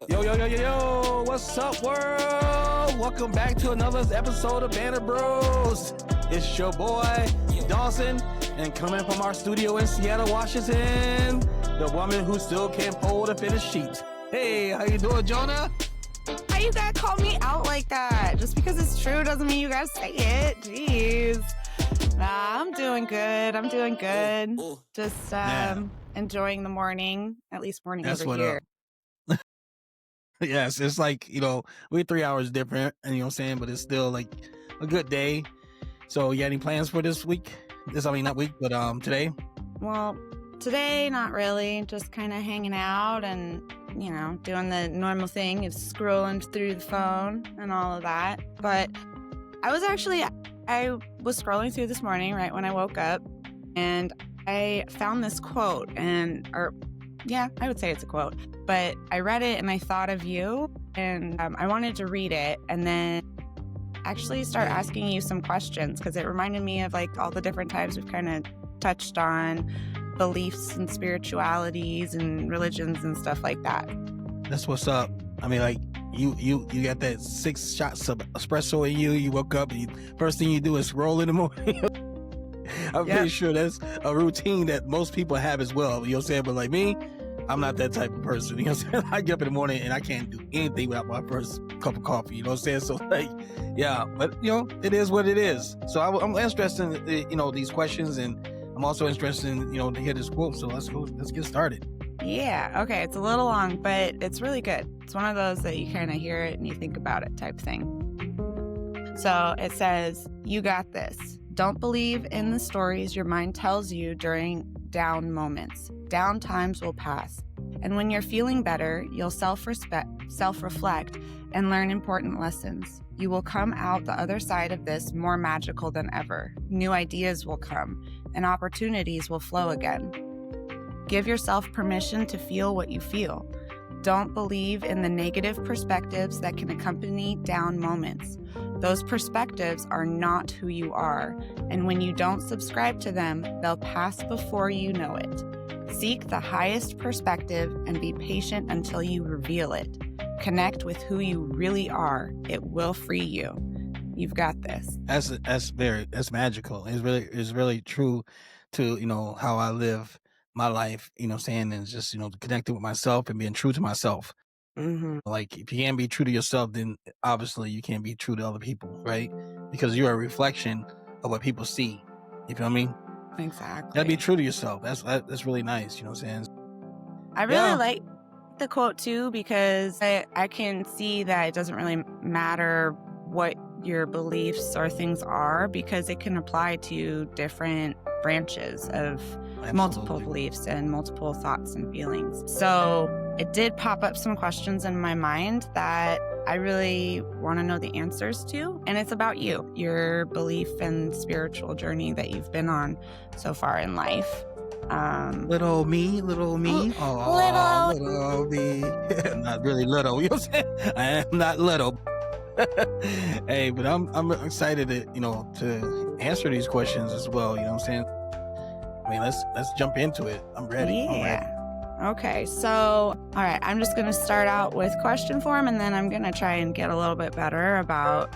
Yo, what's up, world? Welcome back to another episode of Banner Bros. It's your boy, Dawson, and coming from our studio in Seattle, Washington, the woman who still can't fold a fitted sheet. Hey, how you doing, Jonna? How you gotta call me out like that? Just because it's true doesn't mean you gotta say it. Jeez. Nah, I'm doing good. Just enjoying the morning, at least morning That's over what here. Yes, it's like, we're 3 hours different, and you know what I'm saying, but it's still like a good day. So you got any plans for this week? Not week, but today? Well, today, not really. Just kind of hanging out and, doing the normal thing of scrolling through the phone and all of that. But I was scrolling through this morning, right when I woke up, and I found this quote, I would say it's a quote, but I read it and I thought of you, and I wanted to read it and then actually start asking you some questions, because it reminded me of like all the different times we've kind of touched on beliefs and spiritualities and religions and stuff like that. That's what's up. I mean, like, you got that 6 shots of espresso in you. You woke up and first thing you do is roll in the morning. I'm pretty sure that's a routine that most people have as well. You know what I'm saying? But like me, I'm not that type of person. You know what I'm saying? I get up in the morning and I can't do anything without my first cup of coffee. You know what I'm saying? So like, yeah, but it is what it is. So I'm interested in, these questions, and I'm also interested in, to hear this quote. So let's get started. Yeah. Okay. It's a little long, but it's really good. It's one of those that you kind of hear it and you think about it type thing. So it says, "You got this. Don't believe in the stories your mind tells you during down moments. Down times will pass. And when you're feeling better, you'll self-reflect, and learn important lessons. You will come out the other side of this more magical than ever. New ideas will come, and opportunities will flow again. Give yourself permission to feel what you feel. Don't believe in the negative perspectives that can accompany down moments. Those perspectives are not who you are, and when you don't subscribe to them, they'll pass before you know it. Seek the highest perspective and be patient until you reveal it. Connect with who you really are. It will free you. You've got this." That's magical. It's really true to, how I live my life, and it's just, connecting with myself and being true to myself. Mm-hmm. Like, if you can't be true to yourself, then obviously you can't be true to other people, right? Because you're a reflection of what people see. You feel me? Exactly. You gotta be true to yourself. That's really nice. You know what I'm saying? I really like the quote too, because I can see that it doesn't really matter what your beliefs or things are, because it can apply to different branches of multiple beliefs and multiple thoughts and feelings. So it did pop up some questions in my mind that I really want to know the answers to. And it's about you, your belief and spiritual journey that you've been on so far in life. Little me. Little me. Not really little. You know what I'm saying? I am not little. Hey, but I'm excited to answer these questions as well. You know what I'm saying? I mean, let's jump into it. I'm ready. Yeah. Okay, so, all right, I'm just going to start out with question form, and then I'm going to try and get a little bit better about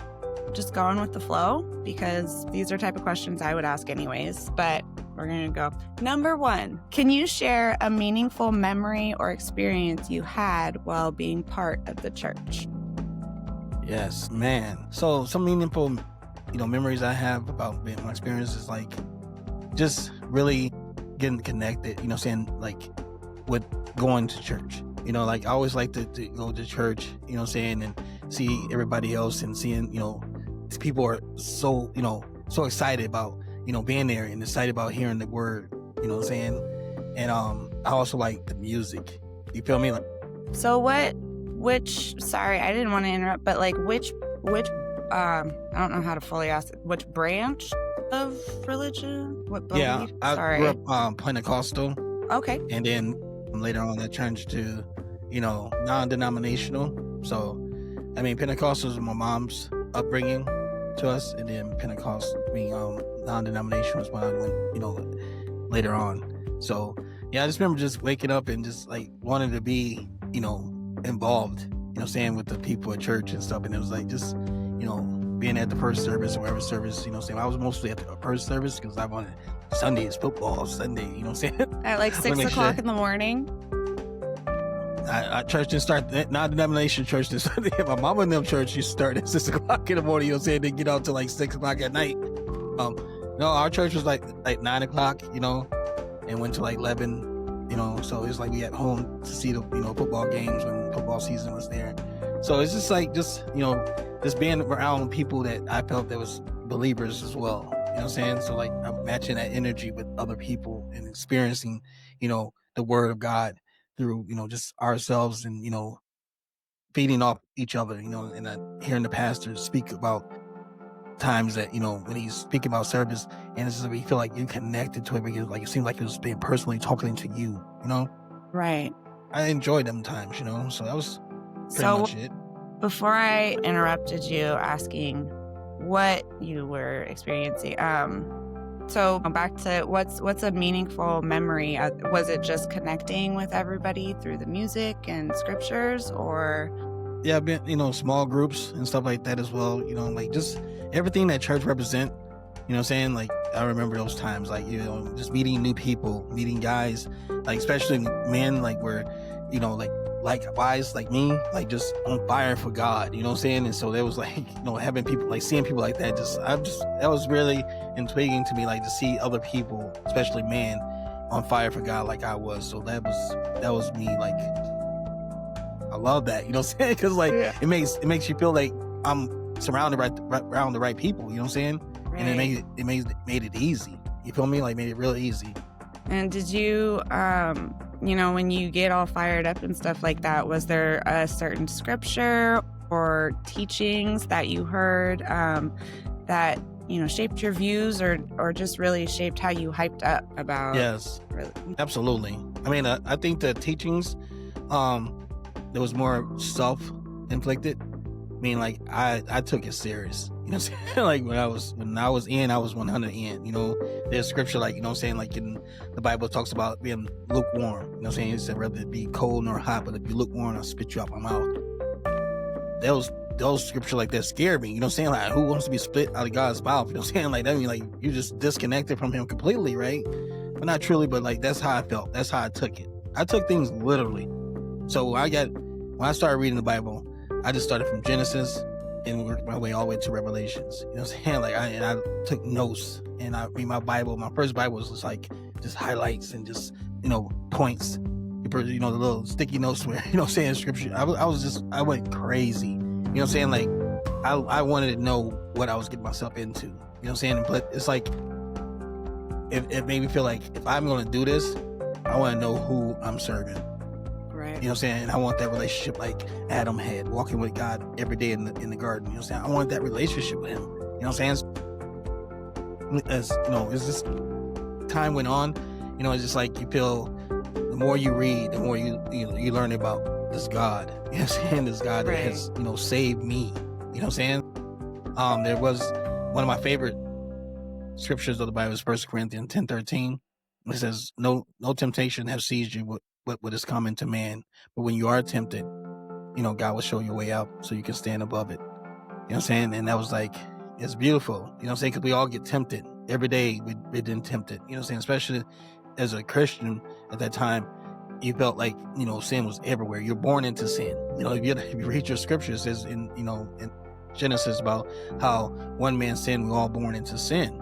just going with the flow, because these are type of questions I would ask anyways, but we're going to go. Number 1, can you share a meaningful memory or experience you had while being part of the church? Yes, man. So some meaningful, memories I have about my experiences, like just really getting connected, like with going to church. Like I always like to go to church, and see everybody else, and seeing, these people are so, so excited about, being there, and excited about hearing the word, and I also like the music. You feel me? So sorry, I didn't want to interrupt, but like which I don't know how to fully ask it, which branch of religion? What belief? Yeah, I grew up Pentecostal. Okay. And then later on I changed to, non-denominational. So, I mean, Pentecostal was my mom's upbringing to us, and then non-denominational is when I went, later on. So, yeah, I just remember just waking up and just like wanting to be, involved, you know what I'm saying, with the people at church and stuff. And it was like just, you know, being at the first service or whatever service, you know what I'm saying. I was mostly at the first service because I wanted Sunday is football Sunday, you know what I'm saying. At like 6 o'clock in the morning. I church didn't start, non-denomination church this Sunday. My mama and them church used to start at 6 o'clock in the morning, you know what I'm saying. They get out to like 6 o'clock at night. No, our church was like 9 o'clock, you know, and went to like 11, you know. So it's like we at home to see the, you know, football games when football season was there. So it's just like, you know, just being around people that I felt that was believers as well, you know what I'm saying. So like I'm matching that energy with other people and experiencing, you know, the word of God through, you know, just ourselves and, you know, feeding off each other, you know, and hearing the pastor speak about times that, you know, when he's speaking about service, and it's just like you feel like you're connected to it because like it seems like it was being personally talking to you, you know. Right. I enjoyed them times, you know. So that was pretty much it. Before I interrupted you asking what you were experiencing, so back to what's a meaningful memory? Was it just connecting with everybody through the music and scriptures, or? Yeah, I've been, you know, small groups and stuff like that as well, you know, like just everything that church represent, you know what I'm saying? Like I remember those times, like, you know, just meeting new people, meeting guys, like especially men, like where, you know, like likewise like me, like just on fire for God, you know what I'm saying? And so there was like, you know, having people, like seeing people like that, that was really intriguing to me, like to see other people, especially men, on fire for God like I was. So that was me, like I love that, you know what I'm saying? Because like it makes you feel like I'm surrounded around the right people, you know what I'm saying? Right. And it made it easy. You feel me? Like made it real easy. And did you, you know, when you get all fired up and stuff like that, was there a certain scripture or teachings that you heard that, you know, shaped your views or just really shaped how you hyped up about? Yes, absolutely. I mean, I think the teachings, there was more self-inflicted. I mean, like I took it serious, you know what I'm saying? Like when I was in, I was 100 in, you know. There's scripture, like, you know what I'm saying, like in the Bible talks about being lukewarm, you know what I'm saying? It said rather it be cold nor hot, but if you lukewarm, I'll spit you out my mouth. Those scripture like that scared me, you know what I'm saying? Like who wants to be split out of God's mouth, you know what I'm saying? Like that mean like you just disconnected from him completely, right? But not truly, but like that's how I felt. That's how I took it. I took things literally. So when I started reading the Bible, I just started from Genesis and worked my way all the way to Revelations. You know what I'm saying? Like I took notes and I read my Bible. My first Bible was just like just highlights and just, you know, points. You know, the little sticky notes where, you know what I'm saying, scripture. I went crazy. You know what I'm saying? Like I wanted to know what I was getting myself into. You know what I'm saying? But it's like it made me feel like if I'm gonna do this, I want to know who I'm serving. Right. You know what I'm saying? And I want that relationship like Adam had, walking with God every day in the garden. You know what I'm saying? I want that relationship with him. You know what I'm saying? As you know, as this time went on, you know, it's just like you feel the more you read, the more you learn about this God. You know what I'm saying? This God that has, you know, saved me. You know what I'm saying? There was one of my favorite scriptures of the Bible is 1 Corinthians 10:13. It says, no temptation has seized you what is common to man, but when you are tempted, you know, God will show you a way out so you can stand above it. You know what I'm saying? And that was like, it's beautiful. You know what I'm saying? Because we all get tempted. Every day we've been tempted. You know what I'm saying? Especially as a Christian at that time, you felt like, you know, sin was everywhere. You're born into sin. You know, if you read your scripture, it says in Genesis about how one man sinned, we're all born into sin.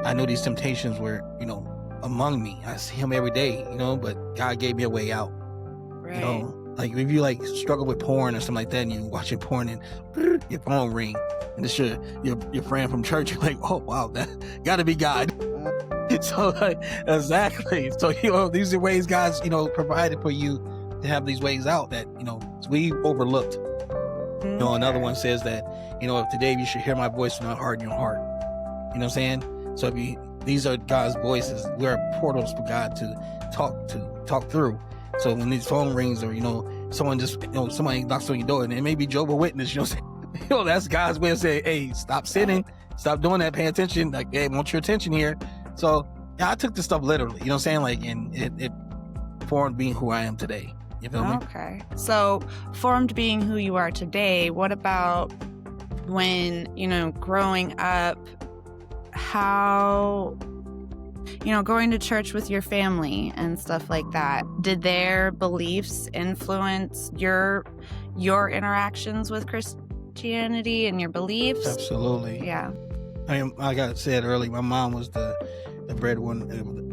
I know these temptations were, you know, among me. I see him every day, you know, but God gave me a way out. Right. You know, like if you like struggle with porn or something like that and you watch your porn and your phone ring and it's your friend from church, you're like, oh wow, that gotta be God. So like, exactly. So, you know, these are ways God's, you know, provided for you to have these ways out that, you know, we overlooked. You know, another one says that, you know, today you should hear my voice and not harden your heart. You know what I'm saying? So these are God's voices. We're portals for God to talk through. So when these phone rings or, you know, somebody knocks on your door and it may be Jehovah's Witness, you know what I'm saying? You know, that's God's way of saying, hey, stop sinning, stop doing that, pay attention. Like, hey, I want your attention here. So yeah, I took this stuff literally, you know what I'm saying? Like, and it formed being who I am today. You feel me? Okay. So, formed being who you are today, what about when, growing up, how, going to church with your family and stuff like that, did their beliefs influence your interactions with Christianity and your beliefs? Absolutely. Yeah. I mean, like I said earlier, my mom was the breadwinner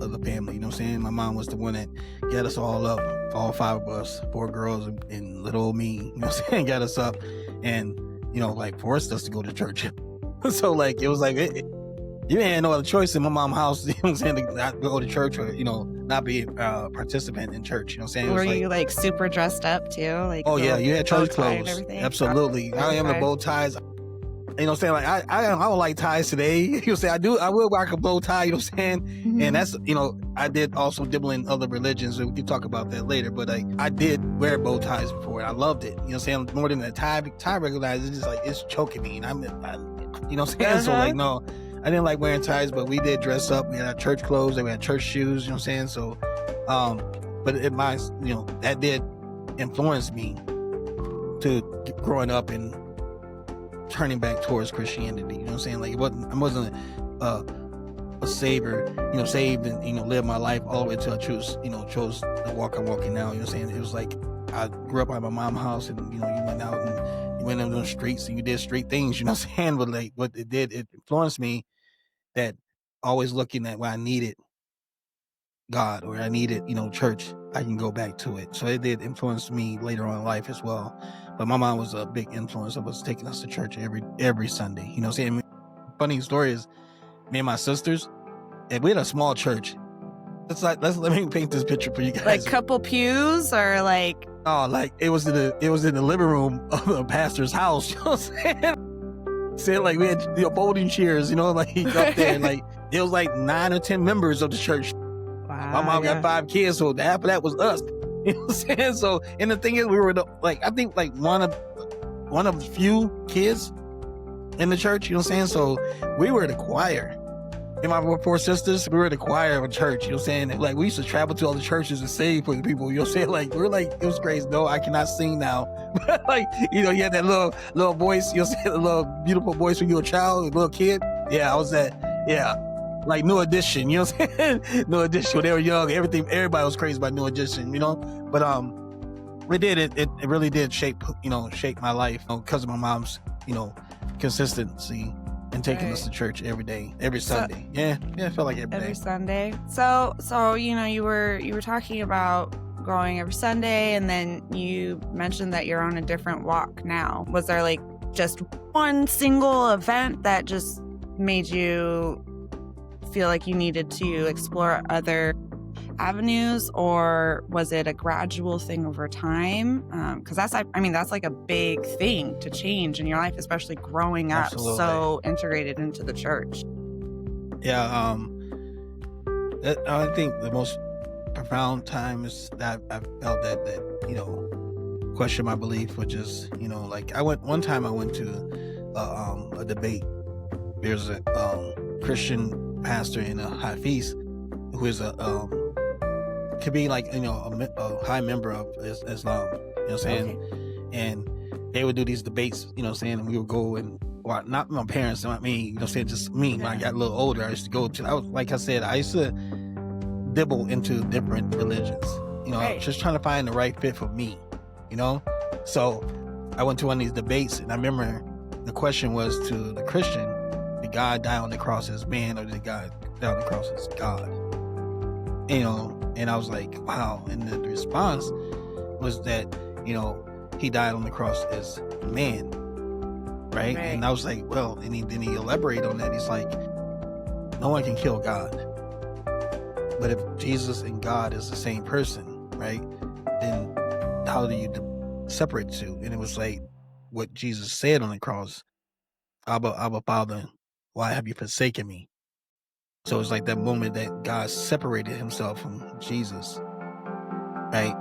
of the family. You know what I'm saying? My mom was the one that got us all up, all 5 of us, 4 girls and little old me. You know what I'm saying? Got us up, and like forced us to go to church. So like it was like you had no other choice in my mom's house. You know what I'm saying? To not go to church or not be a participant in church. You know what I'm saying? Were you like super dressed up too? Like oh yeah, you had church clothes. Everything? Absolutely. I am the bow ties. You know what I'm saying? Like I don't like ties today. You know what I'm saying? I will rock a bow tie, you know what I'm saying? Mm-hmm. And that's, I did also dibble in other religions, and we can talk about that later, but I did wear bow ties before and I loved it. You know what I'm saying? More than a tie recognized, it's just like, it's choking me. And you know what I'm saying? So like, no, I didn't like wearing ties, but we did dress up. We had our church clothes, we had church shoes, you know what I'm saying? So, but that did influence me to growing up and turning back towards Christianity. You know what I'm saying? Like I wasn't a savior, saved and live my life all the way until I chose the walk I'm walking now. You know what I'm saying? It was like I grew up at my mom's house, and you went out and you went on those streets and you did street things. You know what I'm saying? But like what it did, it influenced me that always looking at when I needed God or I needed church, I can go back to it. So it did influence me later on in life as well. But my mom was a big influence of us taking us to church every Sunday. You know what I'm saying? Funny story is, me and my sisters, and we had a small church. Let me paint this picture for you guys. Like couple pews or like it was in the living room of the pastor's house. You know what I'm saying? Saying like we had folding chairs, like up there, like it was like 9 or 10 members of the church. Wow, my mom got 5 kids, so half of that was us. You know what I'm saying? So, and the thing is, we were I think one of the few kids in the church. You know what I'm saying? So we were the choir. And my 4 sisters, we were the choir of a church. You know what I'm saying? Like we used to travel to all the churches and sing for the people. You know what I'm saying? Like we're like, it was crazy. No, I cannot sing now. But like you had that little voice. You know what I'm saying? The little beautiful voice when you were a child, a little kid. Yeah, I was that. Yeah. Like New Edition, you know what I'm saying? New Edition, when they were young, everybody was crazy about New Edition, But it really did shape my life, because of my mom's, consistency and taking us to church every day, every Sunday. Yeah, it felt like every day. Sunday. So you were talking about going every Sunday, and then you mentioned that you're on a different walk now. Was there like just one single event that just made you feel like you needed to explore other avenues, or was it a gradual thing over time? Because that's like a big thing to change in your life, especially growing up so integrated into the church. Yeah, I think the most profound times that I felt that question my belief, which is like one time I went to a debate. There's a Christian pastor in a Hafiz who is could be like a high member of Islam, you know what I'm saying? Okay. And they would do these debates, you know what I'm saying, and we would go and not my parents, not me, you know what I'm saying, just me. When I got a little older, I used to go to, I used to dibble into different religions, just trying to find the right fit for me, so I went to one of these debates, and I remember the question was to the Christian: did God die on the cross as man, or did God die on the cross as God? And I was like, wow. And the response was that, he died on the cross as man, right? And I was like, well, and then he elaborated on that. He's like, no one can kill God. But if Jesus and God is the same person, right, then how do you separate the two? And it was like what Jesus said on the cross: Abba, Father, why have you forsaken me? So it's like that moment that God separated himself from Jesus, right?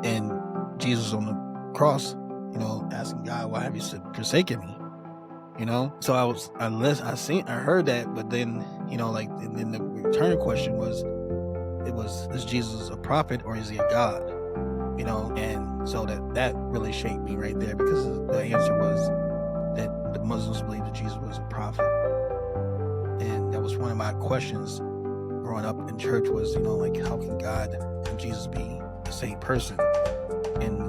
And Jesus on the cross, asking God, why have you forsaken me? So I heard that, but then, and then the return question was, is Jesus a prophet or is he a God? and so that really shaped me right there, because the answer was that the Muslims believed that Jesus was a prophet. And that was one of my questions growing up in church was, like, how can God and Jesus be the same person? And,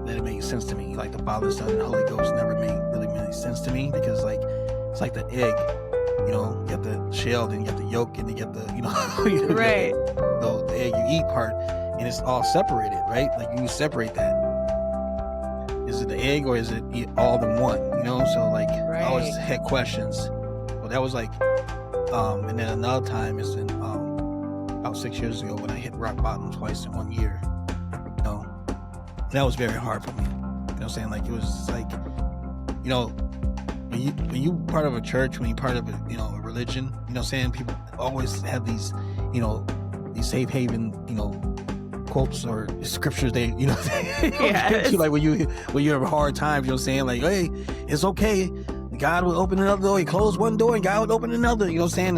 that it made sense to me. Like the Father, Son, and Holy Ghost never really made sense to me, because like, it's like the egg, you get the shell, then you get the yolk, and then you get the, Right. the egg you eat part, and it's all separated, right? Like you separate that. Is it the egg or is it all in one? So like, Right. I always had questions. Well, that was like, and then another time is in about 6 years ago when I hit rock bottom twice in 1 year. That was very hard for me. Saying, like, it was just like, when you part of a church, when you part of a religion, saying, people always have these, these safe haven, quotes or scriptures they, Yes. like when you have hard times, saying, like, hey, it's okay. God will open another door. He closed one door and God will open another. Saying.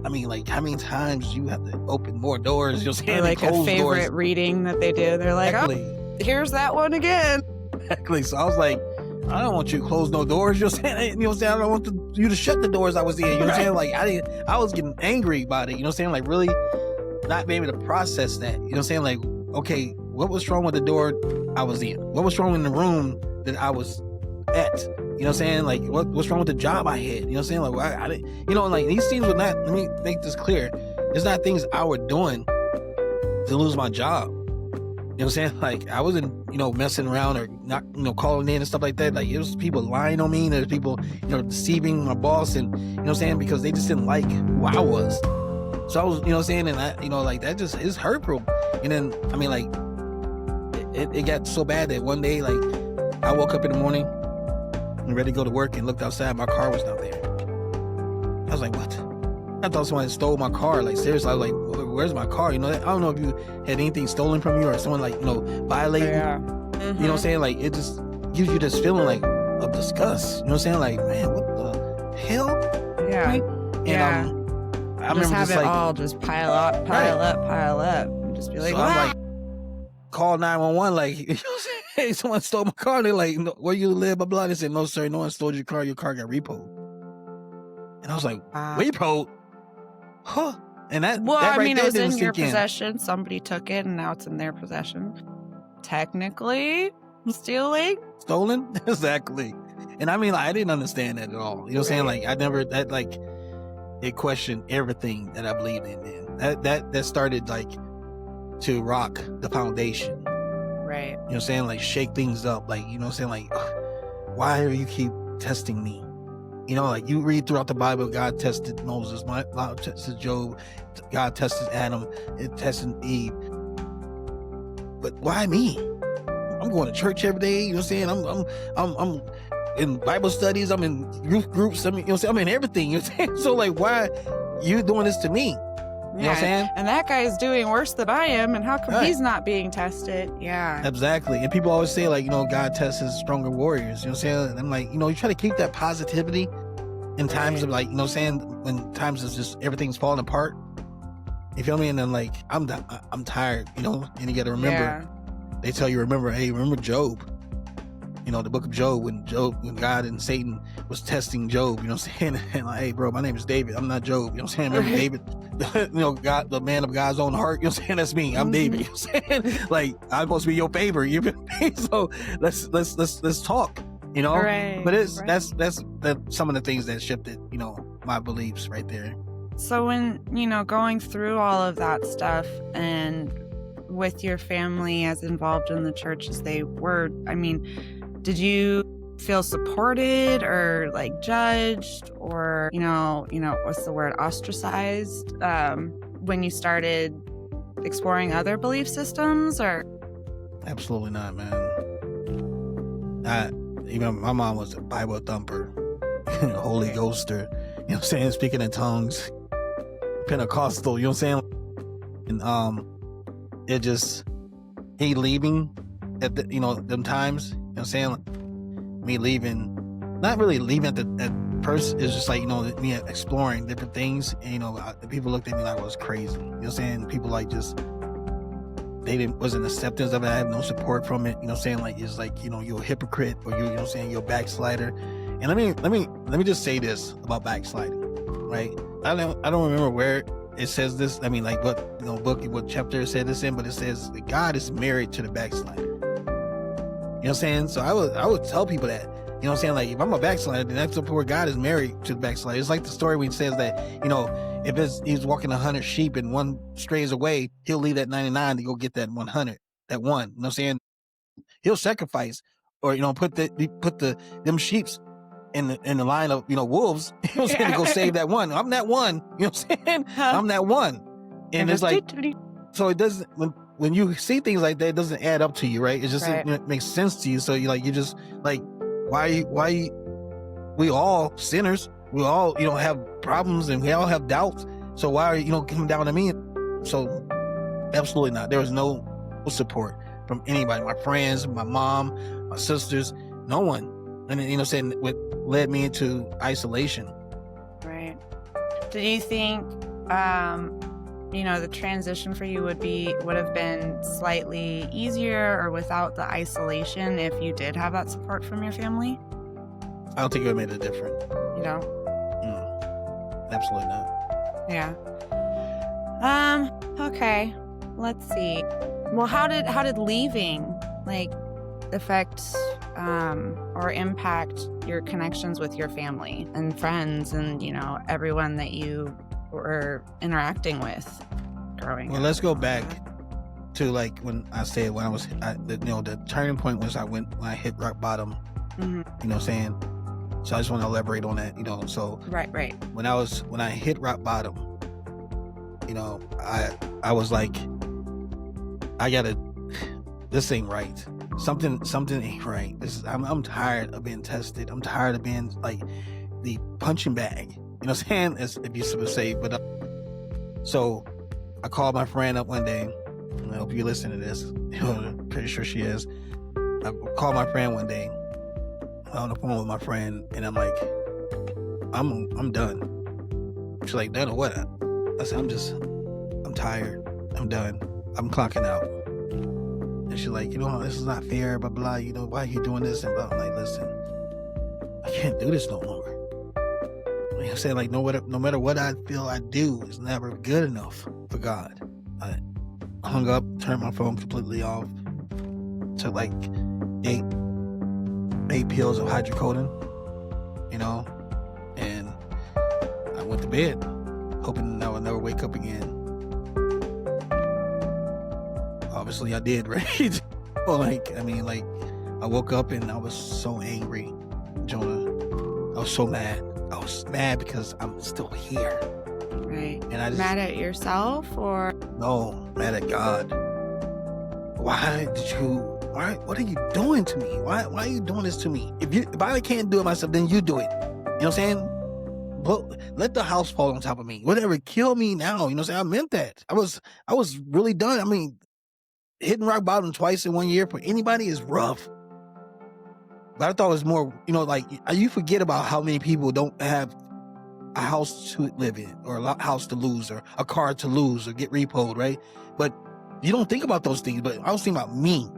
I mean, like, how many times you have to open more doors? Saying, like a favorite doors. reading that they do. They're like, Exactly. oh, here's that one again. Exactly. So I was like, I don't want you to close no doors. Saying? I don't want you to shut the doors I was in. Saying? Like, I was getting angry about it. Saying? Like, really not being able to process that. Saying? Like, okay, what was wrong with the door I was in? What was wrong in the room that I was at? Saying? Like, what's wrong with the job I had? Saying? Like, I didn't, like, these things were not, let me make this clear. It's not things I were doing to lose my job. Saying? Like, I wasn't, messing around or not, calling in and stuff like that. Like, it was people lying on me, and there's people, deceiving my boss, and, saying, because they just didn't like who I was. So I was, saying, and I, like, that just is hurtful. And then, I mean, like, it got so bad that one day, like, I woke up in the morning and ready to go to work and looked outside, my car was not there. I was like, what? I thought someone had stole my car. Like, seriously, I was like, where's my car? I don't know if you had anything stolen from you or someone, like, violating. Yeah. Mm-hmm. You know what I'm saying? Like, it just gives you this feeling, like, of disgust. You know what I'm saying? Like, man, what the hell? Yeah. Right? And, I remember have just, it like, all just pile up, and just be like, so I'm like, call 911, like, you know what I'm saying? Hey, someone stole my car. They're like, no, where you live, blah, blah. They said, no, sir, no one stole your car. Your car got repoed. And I was like, repoed? Huh? And that, well, that I right mean, there it was didn't in your sink in. possession. Somebody took it, and now it's in their possession. Technically, stealing. Stolen? Exactly. And I mean, like, I didn't understand that at all. You know what I'm saying? Like, I never, that, like, it questioned everything that I believed in, man. That started, like, to rock the foundation. Right. You know what I'm saying? Like, shake things up. Like, you know what I'm saying? Like, why do you keep testing me? Like, you read throughout the Bible, God tested Moses, God tested Job, God tested Adam, it tested Eve. But why me? I'm going to church every day. You know what I'm saying? I'm in Bible studies. I'm in youth groups. I mean, you know what I'm saying? I'm in everything. You know what I'm saying? So, like, why you doing this to me? You know what I'm saying? And that guy's doing worse than I am, and how come Right. he's not being tested? Yeah. Exactly. And people always say, like, God tests his stronger warriors. You know what I'm saying? And I'm like, you try to keep that positivity in times of, like, you know what I'm saying? When times is just everything's falling apart. You feel me? And then, like, I'm tired, and you got to remember, they tell you, hey, remember Job. The book of Job, when God and Satan was testing Job, you know what I'm saying? And like, hey, bro, my name is David. I'm not Job. You know what I'm saying? Remember David, God, the man of God's own heart. You know what I'm saying? That's me. I'm David. You know what I'm saying? Like, I'm supposed to be your favor. You feel me? So let's talk. Right, but that's some of the things that shifted, my beliefs right there. So when, going through all of that stuff and with your family as involved in the church as they were, I mean, did you feel supported or, like, judged or, what's the word, ostracized when you started exploring other belief systems? Or Absolutely not, man. My mom was a Bible thumper, Holy Ghoster, you know what I'm saying, speaking in tongues, Pentecostal, you know what I'm saying? And it just, he leaving at the, them times, you know what I'm saying? Me leaving, not really leaving at first, it's just like, me exploring different things, and, the people looked at me like I was crazy, you know what I'm saying? People, like, just they didn't wasn't acceptance of it. I have no support from it. You know what I'm saying? Like, it's like, you know, you're a hypocrite, or you know what I'm saying, you're a backslider. And let me just say this about backsliding, right? I don't remember where it says this. I mean, like what, you know, book, what chapter it said this in, but it says that God is married to the backslider. You know what I'm saying? So I would tell people that, you know what I'm saying? Like, if I'm a backslider, then that's where God is married to the backslider. It's like the story when it says that, you know, if he's walking 100 sheep and one strays away, he'll leave that 99 to go get that 100, that one. You know what I'm saying? He'll sacrifice, or, you know, put them sheeps in the line of, you know, wolves, you know what I'm saying, to go save that one. I'm that one, you know what I'm saying? I'm that one. And it's like, so it doesn't, when you see things like that, it doesn't add up to you, right? It just it makes sense to you. So you like, you just like, why we all sinners, we all, you know, have problems, and we all have doubts. So why are you know, coming down to me? So absolutely not. There was no support from anybody, my friends, my mom, my sisters, no one. And you know what I'm saying, what led me into isolation. Right. Did you think you know, the transition for you would have been slightly easier or without the isolation if you did have that support from your family? I don't think it would have made a difference. You know? Absolutely not. Yeah. Okay. Let's see. Well, how did leaving like affect or impact your connections with your family and friends and, you know, everyone that you were interacting with growing up? Well, let's go back to like when I said when I was, you know, the turning point was when I hit rock bottom. You know what I'm saying? So I just want to elaborate on that, you know. So right. When I hit rock bottom, you know, I was like, this ain't right. Something ain't right. I'm tired of being tested. I'm tired of being like the punching bag. You know what I'm saying? As if you would say. But so I called my friend up one day. And I hope you listen to this. I'm pretty sure she is. I called my friend one day on the phone with my friend, and I'm like, I'm done. She's like, done or what? I said, I'm tired. I'm done. I'm clocking out. And she's like, you know, this is not fair, blah, blah, you know, why are you doing this? And I'm like, listen, I can't do this no longer. You know what I'm saying? Like, no matter what I feel I do, is never good enough for God. I hung up, turned my phone completely off, took like eight pills of hydrocodone, you know, and I went to bed, hoping I would never wake up again. Obviously I did, right? Well, I woke up and I was so angry, Jonah. I was so mad. I was mad because I'm still here. Right. And I just, mad at yourself or? No, mad at God. What are you doing to me? Why are you doing this to me? If I can't do it myself, then you do it. You know what I'm saying? But let the house fall on top of me. Whatever, kill me now. You know what I'm saying? I meant that. I was really done. I mean, hitting rock bottom twice in 1 year for anybody is rough. But I thought it was more, you know, like, you forget about how many people don't have a house to live in, or a house to lose, or a car to lose, or get repoed, right? But you don't think about those things. But I was thinking about me.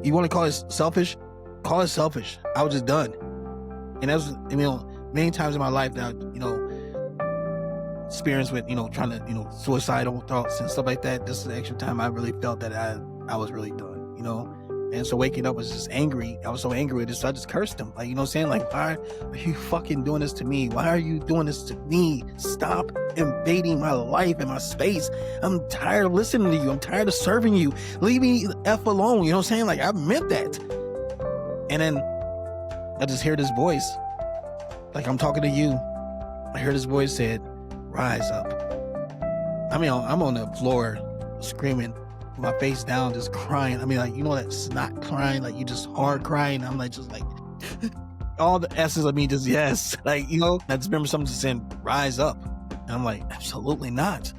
You want to call it selfish? Call it selfish. I was just done. And that was, you know, many times in my life that, you know, experience with, you know, trying to, you know, suicidal thoughts and stuff like that. This is the actual time I really felt that I was really done, you know. And so waking up was just angry. I was so angry with this, so I just cursed him. Like, you know what I'm saying? Like, why are you fucking doing this to me? Why are you doing this to me? Stop invading my life and my space. I'm tired of listening to you. I'm tired of serving you. Leave me the F alone. You know what I'm saying? Like, I meant that. And then I just hear this voice. Like, I'm talking to you. I hear this voice said, rise up. I mean, I'm on the floor screaming, my face down, just crying. I mean, like, you know, that snot crying, like, you just hard crying. I'm like, just like, all the S's of me just, yes. Like, you know, I just remember someone just saying, rise up. And I'm like, absolutely not.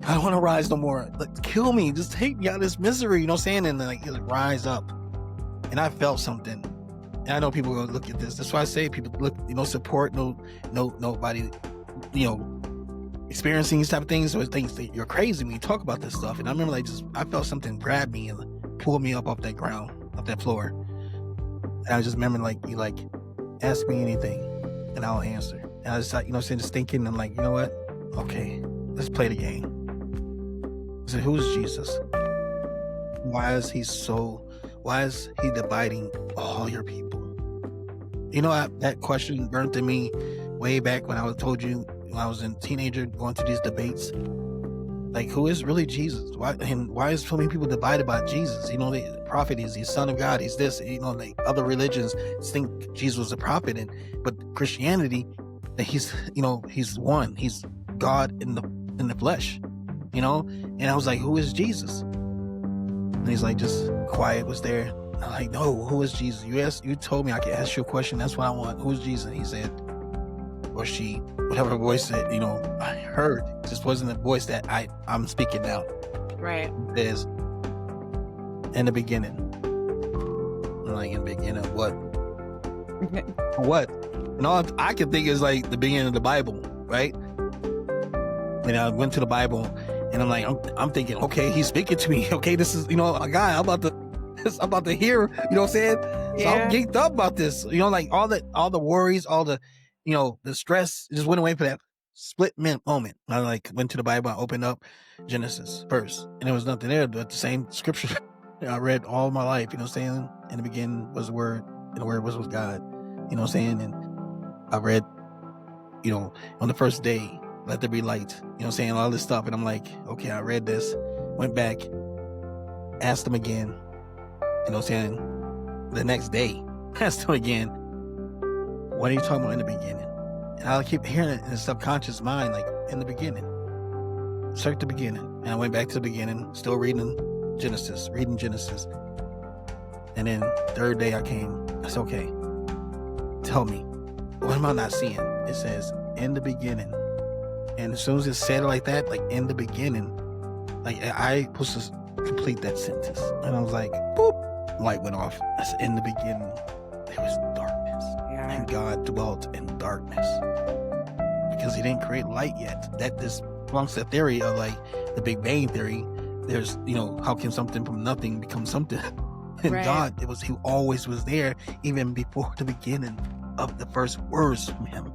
I don't want to rise no more. Like, kill me. Just take me out of this misery. You know what I'm saying? And then, like, rise up. And I felt something. And I know people are going to look at this. That's why I say people look, you know, support, nobody, you know, experiencing these type of things, or things that you're crazy when you talk about this stuff. And I remember like I felt something grab me and pull me up off that ground, off that floor. And I just remember like, you like, ask me anything and I'll answer. And I just, you know, just thinking, I'm like, you know what? Okay, let's play the game. I said, who's Jesus? Why is he dividing all your people? You know, that question burned in me way back when I told you when I was a teenager going through these debates. Like, who is really Jesus? Why is so many people divided by Jesus? You know, the prophet is the son of God. He's this. You know, like other religions think Jesus was a prophet, but Christianity, that he's one. He's God in the flesh. You know, and I was like, who is Jesus? And he's like, just quiet was there. I'm like, no, who is Jesus? You told me I could ask you a question. That's what I want. Who's Jesus? And he said, or she, whatever voice that, you know, I heard. It just wasn't the voice that I'm speaking now. Right. It says, in the beginning. I'm like, in the beginning of what? What? And all I can think is like the beginning of the Bible, right? And I went to the Bible and I'm like, I'm thinking, okay, he's speaking to me. Okay, this is, you know, a guy I'm about to hear, you know what I'm saying? So I'm geeked up about this. You know, like all the worries, all the, you know, the stress just went away for that split moment. I like went to the Bible, I opened up Genesis first, and there was nothing there but the same scripture I read all my life, you know what I'm saying? In the beginning was the Word, and the Word was with God, you know what I'm saying? And I read, you know, on the first day, let there be light, you know what I'm saying? All this stuff. And I'm like, okay, I read this, went back, asked him again, you know what I'm saying? The next day, asked him again, what are you talking about in the beginning? And I'll keep hearing it in the subconscious mind, like, in the beginning. Start the beginning. And I went back to the beginning, still reading Genesis. And then third day I came, I said, okay, tell me, what am I not seeing? It says, in the beginning. And as soon as it said it like that, like, in the beginning, like, I was supposed to complete that sentence. And I was like, boop, light went off. I said, in the beginning, there was darkness. And God dwelt in darkness because he didn't create light yet. That this belongs to the theory of like the Big Bang theory. There's, you know, how can something from nothing become something? And right. God, he always was there even before the beginning of the first words from him.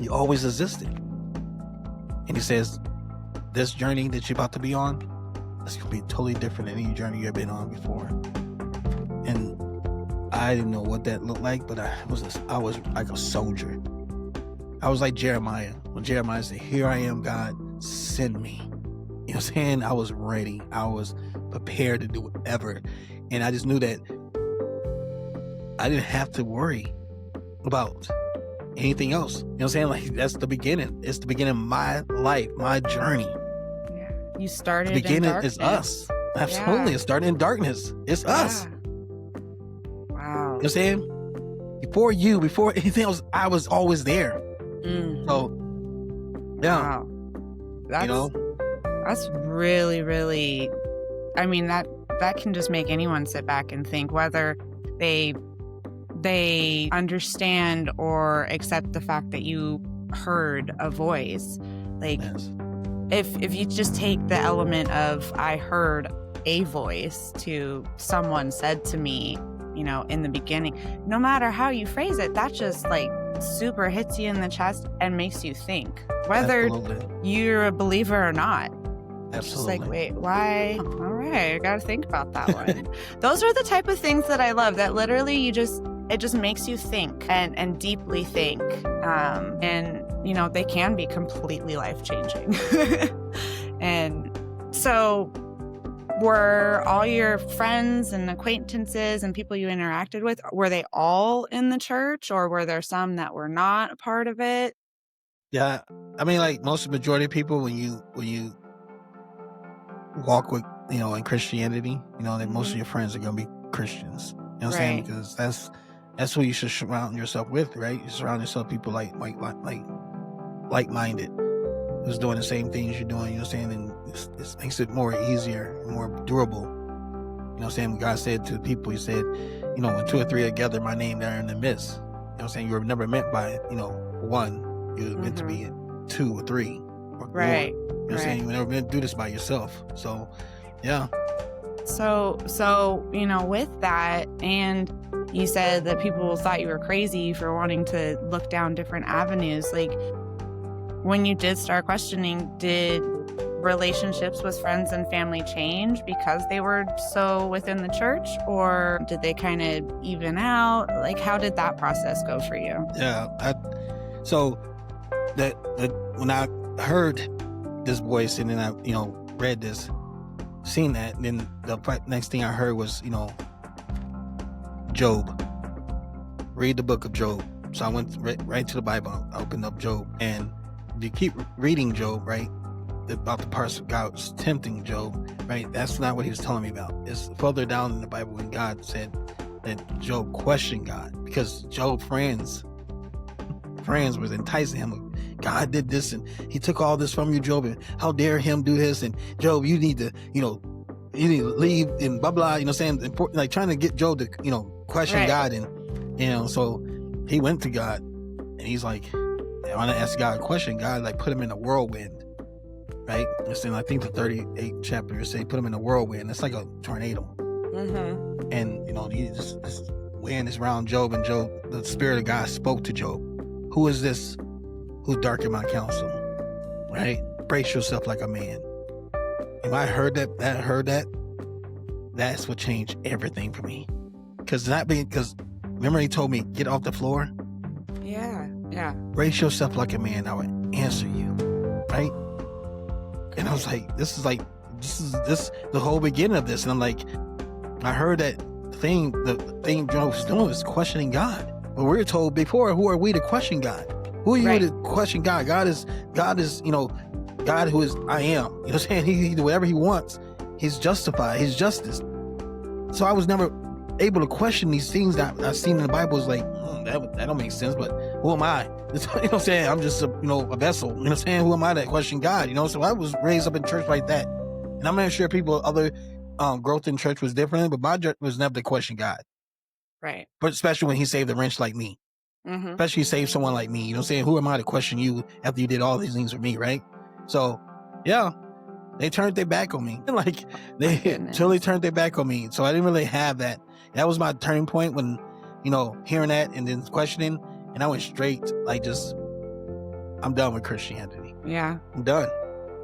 He always existed. And he says, this journey that you're about to be on, it's going to be totally different than any journey you've been on before. And I didn't know what that looked like, but I was like a soldier. I was like Jeremiah. When Jeremiah said, here I am, God, send me. You know what I'm saying? I was ready. I was prepared to do whatever. And I just knew that I didn't have to worry about anything else. You know what I'm saying? Like, that's the beginning. It's the beginning of my life, my journey. Yeah. You started the beginning in darkness. Is us. Absolutely. It started in darkness. It's us. Wow. You know what I'm saying? Before anything else, I was always there. Mm-hmm. So, yeah. Wow. That's really, really, I mean, that can just make anyone sit back and think whether they understand or accept the fact that you heard a voice. Like, yes. If you just take the element of I heard a voice to someone said to me, you know, in the beginning, no matter how you phrase it, that just like super hits you in the chest and makes you think, whether Absolutely. You're a believer or not. Absolutely. Just like, wait, why? All right, I gotta think about that one. Those are the type of things that I love, that literally it just makes you think and deeply think. And, you know, they can be completely life-changing. And so were all your friends and acquaintances and people you interacted with, were they all in the church, or were there some that were not a part of it? Yeah. I mean, like most majority of people, when you walk with, you know, in Christianity, you know, that most of your friends are going to be Christians. You know what I'm saying? Because that's who you should surround yourself with, right? You surround yourself with people like-minded, who's doing the same things you're doing, you know what I'm saying? And it makes it more easier, more durable. You know what I'm saying? God said to the people, he said, you know, when 2 or 3 are together, my name there in the midst. You know what I'm saying? You were never meant by, you know, one. You were meant to be 2 or 3. Right. You know what I'm saying? You've never been through this by yourself. So, yeah. So, with that, and you said that people thought you were crazy for wanting to look down different avenues. Like, when you did start questioning, did relationships with friends and family change because they were so within the church, or did they kind of even out? Like, how did that process go for you? Yeah. So when I heard this voice and then I, read this, seen that, and then the next thing I heard was, Job. Read the book of Job. So I went right to the Bible. I opened up Job, and you keep reading Job, right? About the parts of God was tempting Job, right? That's not what he was telling me about. It's further down in the Bible when God said that Job questioned God, because Job's friends was enticing him. God did this, and he took all this from you, Job, and how dare him do this? And Job, you need to leave, and blah blah. Saying important, like trying to get Job to question Right. God, and so he went to God, and he's like, I want to ask God a question. God like put him in a whirlwind, right? It's in, I think, the 38th chapter. Say put him in a whirlwind. It's like a tornado, and he just this wind is around Job, and Job, the Spirit of God spoke to Job. Who is this who darkened my counsel? Right? Brace yourself like a man. And I heard that, that's what changed everything for me. Because remember he told me, get off the floor? Yeah. Brace yourself like a man, I would answer you. Right? And I was like, this is the whole beginning of this. And I'm like, I heard that the thing Job was doing was questioning God. Well, we were told before, who are we to question God? Who are you to question God? God is, God who is I am. You know what I'm saying? He do whatever he wants. He's justified. He's justice. So I was never able to question these things that I've seen in the Bible. Is like, that don't make sense, but who am I? You know what I'm saying? I'm just a vessel. You know what I'm saying? Who am I to question God? So I was raised up in church like that. And I'm not sure other growth in church was different, but my church was never to question God. Right. But especially when he saved a wrench like me. Especially save someone like me. You know what I'm saying? Who am I to question you after you did all these things for me, right? So, yeah, they turned their back on me. Like, they totally turned their back on me. So I didn't really have that. That was my turning point when, hearing that and then questioning. And I went straight, I'm done with Christianity. Yeah. I'm done.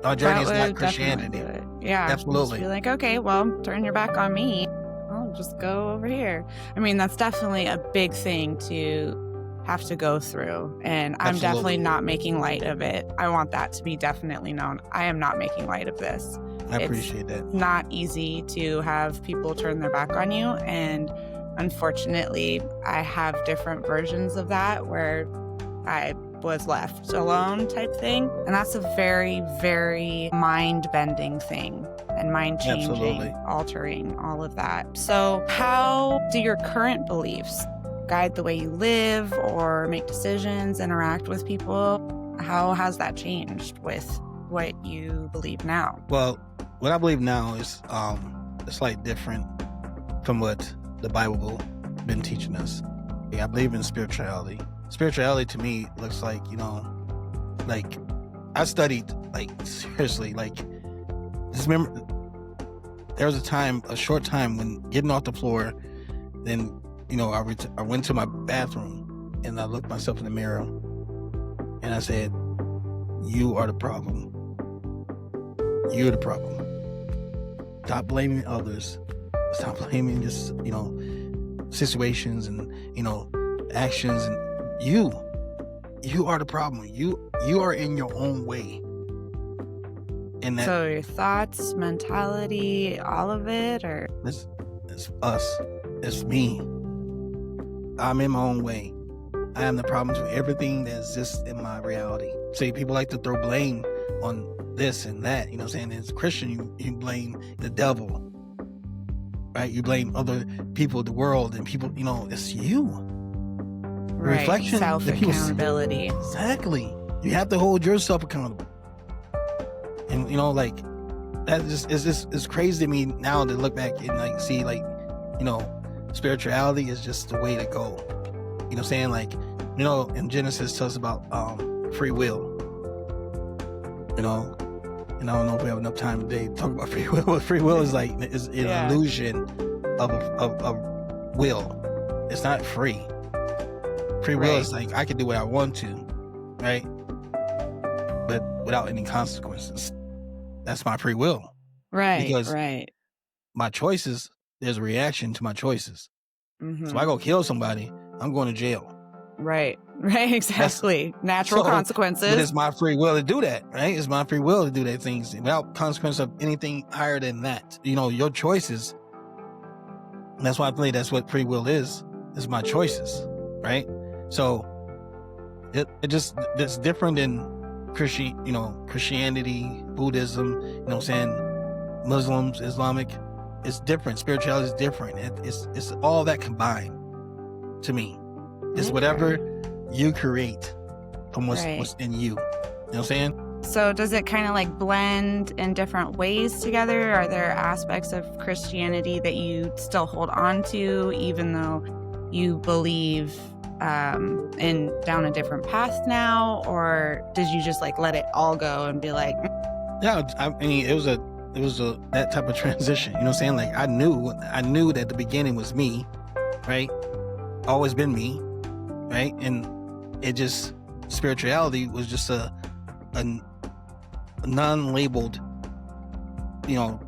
Our journey is not Christianity. Yeah. Absolutely. Just be like, okay, well, turn your back on me. I'll just go over here. I mean, that's definitely a big thing to have to go through, and I'm definitely not making light of it. I want that to be definitely known. I am not making light of this. I appreciate that. It's not easy to have people turn their back on you, and unfortunately, I have different versions of that where I was left alone type thing, and that's a very, very mind-bending thing. And mind-changing, Absolutely. altering, all of that. So how do your current beliefs guide the way you live or make decisions, interact with people? How has that changed with what you believe now? Well, what I believe now is it's like different from what the Bible been teaching us. I believe in spirituality. Spirituality to me looks like, like I studied, like, seriously, like, just remember there was a short time when getting off the floor, then I went to my bathroom and I looked myself in the mirror and I said, you are the problem. You're the problem. Stop blaming others. Stop blaming just, situations and, actions. And you are the problem. You are in your own way. And that, so your thoughts, mentality, all of it, or it's us. It's me. I'm in my own way. I am the problem to everything that exists in my reality. See, people like to throw blame on this and that. You know what I'm saying? As a Christian, you blame the devil, right? You blame other people, the world, and people. It's you. right? Reflection, Self-accountability. Exactly. You have to hold yourself accountable. And like that it's crazy to me now to look back and see spirituality is just the way to go. You know what I'm saying? In Genesis tells us about free will. you know, and I don't know if we have enough time today to talk about free will. What free will is like is an illusion of will. It's not free. Free will is like I can do what I want to, right? But without any consequences. That's my free will. Right. Because right. my choices, there's a reaction to my choices. Mm-hmm. So if I go kill somebody, I'm going to jail. Right. Right. Exactly. Natural consequences. But it's my free will to do that, right? It's my free will to do that things without consequence of anything higher than that. You know, your choices. That's why I believe that's what free will is my choices, right? So it's different than Christianity, Buddhism, you know what I'm saying? Muslims, Islamic. It's different. Spirituality is different. It's all that combined to me. It's whatever you create from what's in you. You know what I'm saying? So does it kind of like blend in different ways together? Are there aspects of Christianity that you still hold on to, even though you believe in down a different path now? Or did you just like let it all go and be like, yeah, I mean, it was that type of transition. You know what I'm saying? Like I knew that the beginning was me, right? Always been me, right? And it just, spirituality was just a non-labeled,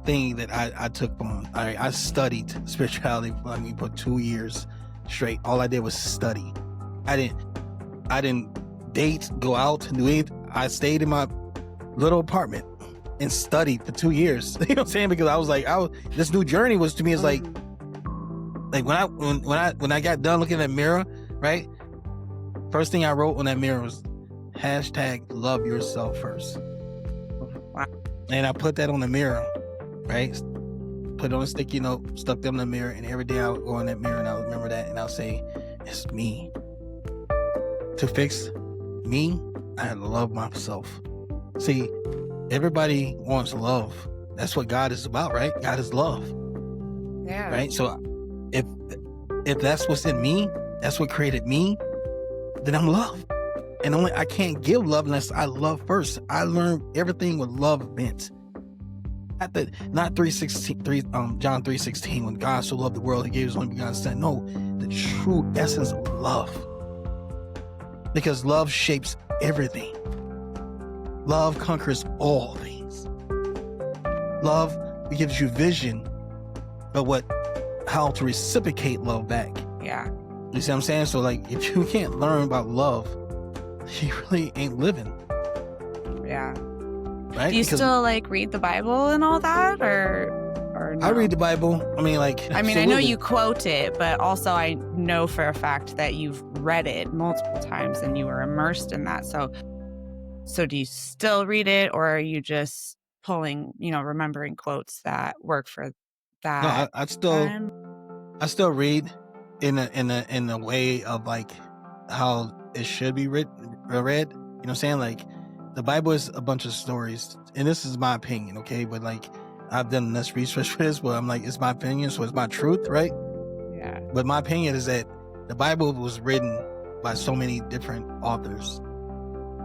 thing that I took on. I studied spirituality for 2 years straight. All I did was study. I didn't date, go out, do anything. I stayed in my little apartment and studied for 2 years. You know what I'm saying? Because I was like, this new journey was to me is like when I got done looking at that mirror, right? First thing I wrote on that mirror was #love yourself first. And I put that on the mirror, right? Put it on a sticky note, stuck them in the mirror, and every day I would go in that mirror and I would remember that and I'll say, it's me. To fix me, I had to love myself. See, everybody wants love. That's what God is about, right? God is love. Yeah. Right? So if that's what's in me, that's what created me, then I'm love. And I can't give love unless I love first. I learned everything what love meant. Not John 3:16, when God so loved the world, he gave his only begotten son. No, the true essence of love. Because love shapes everything. Love conquers all things. Love gives you vision of how to reciprocate love back. Yeah. You see what I'm saying? So like, if you can't learn about love, you really ain't living. Yeah. Right? Do you still like read the Bible and all that, or no? I read the Bible. I mean, I know you quote it, but also I know for a fact that you've read it multiple times and you were immersed in that. So do you still read it, or are you just pulling, remembering quotes that work for that? No, I still read in a way of like how it should be read. You know what I'm saying? Like, the Bible is a bunch of stories, and this is my opinion, okay? But like, I've done less research for this, but I'm like, it's my opinion, so it's my truth, right? Yeah. But my opinion is that the Bible was written by so many different authors,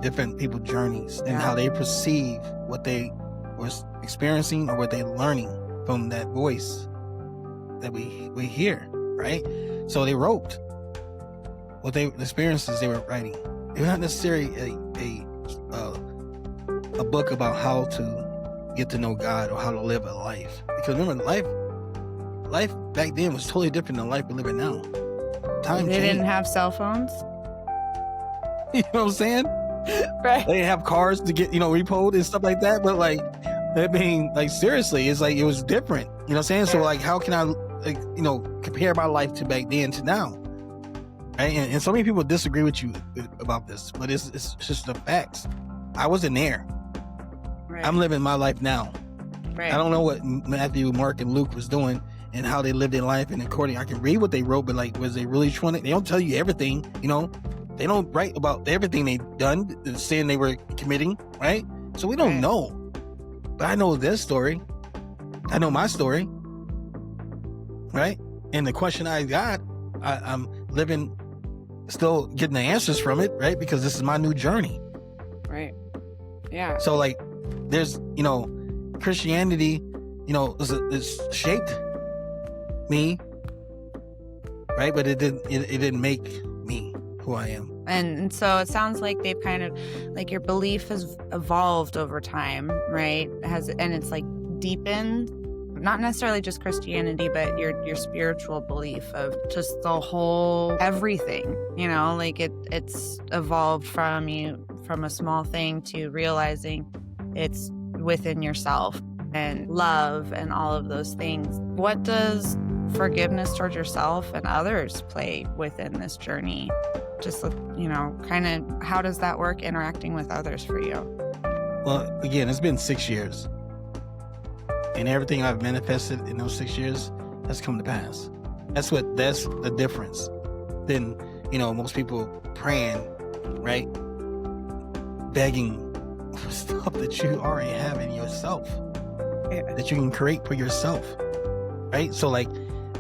different people's journeys, and how they perceive what they were experiencing or what they're learning from that voice that we hear, right? So they wrote what the experiences they were writing. They're not necessarily a book about how to get to know God or how to live a life. Because remember, life back then was totally different than life we're living now. Time They changed. didn't have cell phones. You know what I'm saying? Right. They didn't have cars to get, repoed and stuff like that. But like, I mean, like, seriously, it's like, it was different. You know what I'm saying? So like, how can I, compare my life to back then to now? Right? And so many people disagree with you about this, but it's just the facts. I wasn't there. Right. I'm living my life now. Right. I don't know what Matthew, Mark, and Luke was doing and how they lived their life. And according, I can read what they wrote, but like, was they really trying to? They don't tell you everything. They don't write about everything they've done, the sin they were committing, right? So we don't know. But I know their story. I know my story, right? And the question I got, I'm living, still getting the answers from it, right? Because this is my new journey. Right. Yeah. So like, there's, Christianity, it's shaped me, right? But it didn't make me who I am. And so it sounds like they've kind of, like, your belief has evolved over time, right? And it's like deepened, not necessarily just Christianity, but your spiritual belief of just the whole everything, like it's evolved from a small thing to realizing it's within yourself and love and all of those things. What does forgiveness towards yourself and others play within this journey? Just, kind of, how does that work interacting with others for you? Well, again, it's been 6 years. And everything I've manifested in those 6 years has come to pass. That's the difference. Then, most people praying, right? Begging for stuff that you already have in yourself. Yeah. That you can create for yourself. Right? So, like,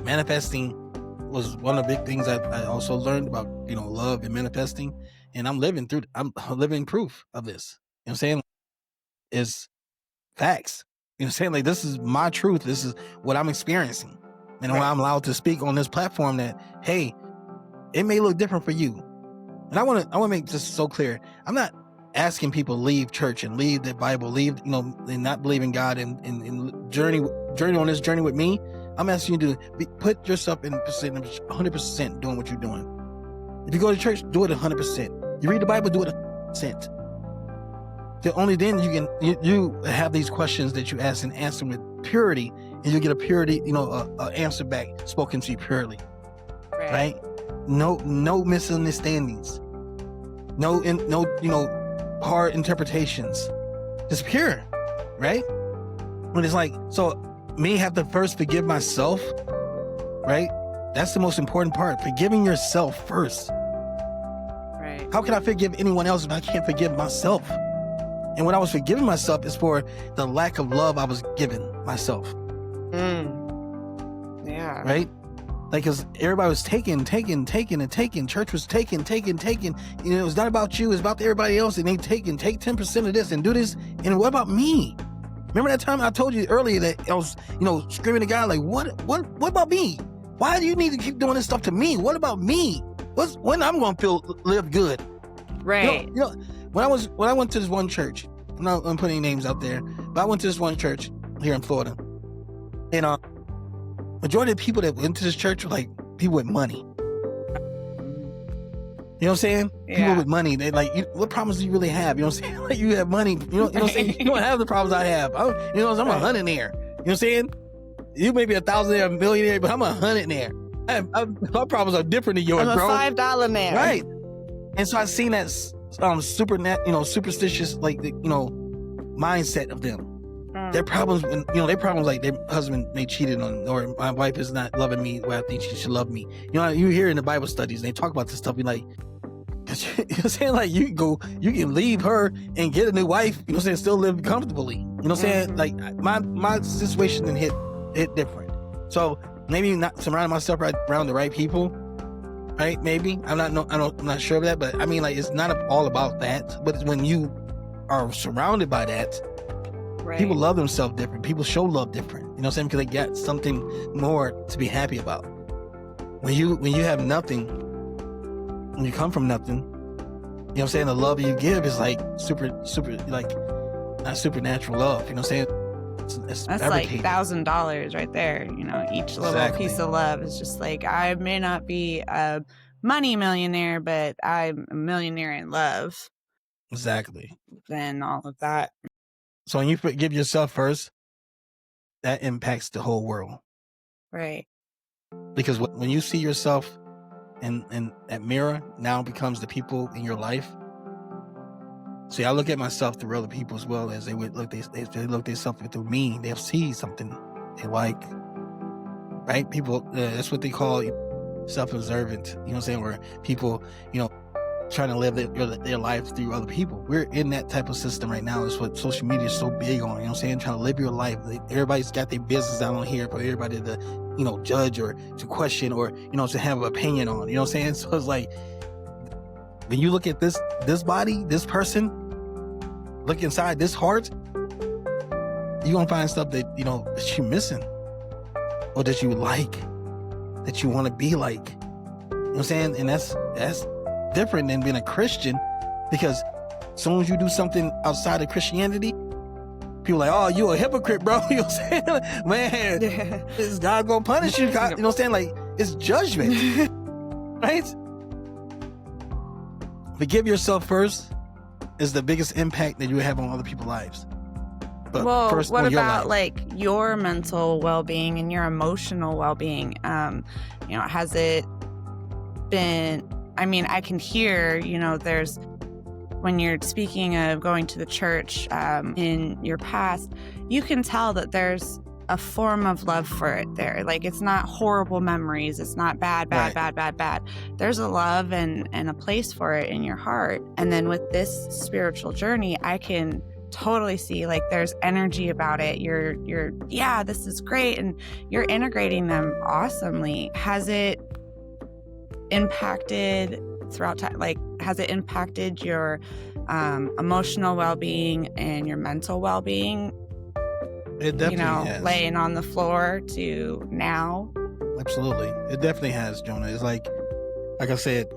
manifesting was one of the big things I also learned about, love and manifesting. And I'm living proof of this. You know what I'm saying? It's facts. You know what I'm saying? Like, this is my truth. This is what I'm experiencing. And when I'm allowed to speak on this platform that, hey, it may look different for you. And I want to make this so clear. I'm not asking people to leave church and leave the Bible, leave, and not believe in God and journey on this journey with me. I'm asking you to put yourself in 100% doing what you're doing. If you go to church, do it 100%. You read the Bible, do it 100%. Only then you have these questions that you ask and answer with purity, and you get a purity, answer back spoken to you purely, right? No misunderstandings, no hard interpretations, just pure, right? When it's like, so me have to first forgive myself, right? That's the most important part. Forgiving yourself first. Right. How can I forgive anyone else if I can't forgive myself? And when I was forgiving myself, it's for the lack of love I was giving myself. Yeah. Right? Like, because everybody was taking. Church was taking. It's not about you. It's about everybody else. And they take 10% of this and do this. And what about me? Remember that time I told you earlier that I was, screaming to God, like, what about me? Why do you need to keep doing this stuff to me? What about me? When I'm going to live good? Right. When I went to this one church, I'm not going to put any names out there, but I went to this one church here in Florida. And majority of the people that went to this church were like people with money. You know what I'm saying? Yeah. People with money. They like, what problems do you really have? You know what I'm saying? Like, you have money. You know what I'm saying? You don't have the problems I have. I'm a 100 there. You know what I'm saying? You may be 1,000 there, a millionaire, but I'm 100 there. My problems are different than yours, I'm bro. a $5 man. Right. And so I seen that superstitious, mindset of them. Their problems, like their husband may cheated on, or my wife is not loving me where I think she should love me. You hear in the Bible studies, they talk about this stuff. You're like, you know what I'm saying? Like, you can leave her and get a new wife, you know what I'm saying, still live comfortably. You know what I'm saying? Like, my situation didn't hit different. So maybe not surrounding myself around the right people, right? Maybe. I'm not sure of that, but I mean, like, it's not all about that. But when you are surrounded by that, right, people love themselves different. People show love different. You know what I'm saying? Because they got something more to be happy about. When you have nothing, when you come from nothing, you know what I'm saying? The love you give is like super, like, not supernatural love. You know what I'm saying? It's that's like $1,000 right there. Each little piece of love is just like, I may not be a money millionaire, but I'm a millionaire in love. Exactly. Then all of that. So when you forgive yourself first, that impacts the whole world. Right. Because when you see yourself in that mirror, now becomes the people in your life. See, I look at myself through other people as well, as they would look. They look themselves through me. They'll see something they like. Right? People. That's what they call self-observant. You know what I'm saying? Where people, trying to live their lives through other people. We're in that type of system right now. It's what social media is so big on. You know what I'm saying? Trying to live your life. Everybody's got their business out on here for everybody to, judge or to question or, to have an opinion on. You know what I'm saying? So it's like, when you look at this body, this person, look inside this heart, you're going to find stuff that, that you're missing or that you like, that you want to be like. You know what I'm saying? And that's different than being a Christian, because as soon as you do something outside of Christianity, people are like, oh, you a hypocrite, bro. You know what I'm saying? Man, is God going to punish you? God, you know what I'm saying? Like, it's judgment, right? Forgive yourself first is the biggest impact that you have on other people's lives. But well, first, what on your about life. like your mental well-being and your emotional well-being? Has it been, I mean, I can hear, there's, when you're speaking of going to the church in your past, you can tell that there's a form of love for it there. Like, it's not horrible memories. It's not bad. There's a love and a place for it in your heart. And then with this spiritual journey, I can totally see like there's energy about it. You're yeah, this is great. And you're integrating them awesomely. Has it impacted throughout time? Like, has it impacted your emotional well-being and your mental well-being? It definitely has. Laying on the floor to now. Absolutely. It definitely has, Jonah. It's like I said,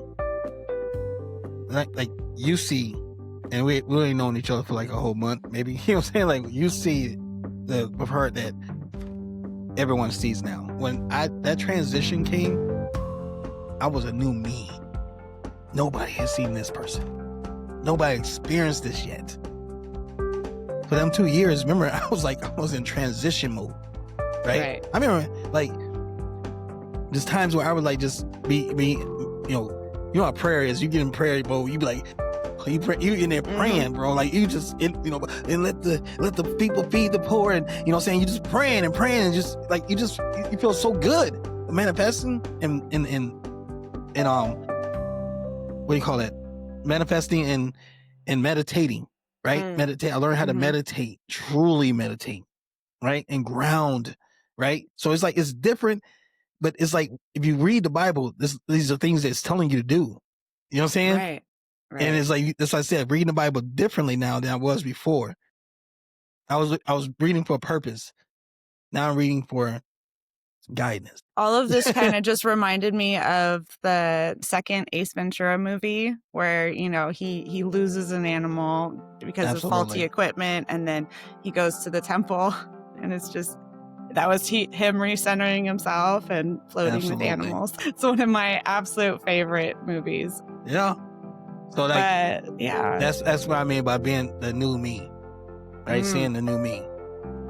like you see, and we ain't known each other for like a whole month, maybe. You know what I'm saying? Like, you see with her that everyone sees now. When that transition came, I was a new me. Nobody has seen this person. Nobody experienced this yet. For them 2 years, remember, I was in transition mode, right? I remember, like, there's times where I would like just be how prayer is. You get in prayer mode, you be like, you in there praying, bro. Like, you just, and let the people feed the poor, and you know what I'm saying, you just praying and just like you feel so good manifesting and what do you call that? Manifesting and meditating. Right? Meditate. I learned how to meditate, truly meditate, right? And ground, right? So it's like, it's different, but it's like, if you read the Bible, these are things that it's telling you to do. You know what I'm saying? Right. And it's like, as I said, reading the Bible differently now than I was before. I was reading for a purpose. Now I'm reading for guidance. All of this kind of just reminded me of the second Ace Ventura movie where, he loses an animal because of faulty equipment, and then he goes to the temple, and it's just, that was him recentering himself and floating with animals. It's one of my absolute favorite movies. Yeah. So like, yeah, that's what I mean by being the new me, right? Seeing the new me.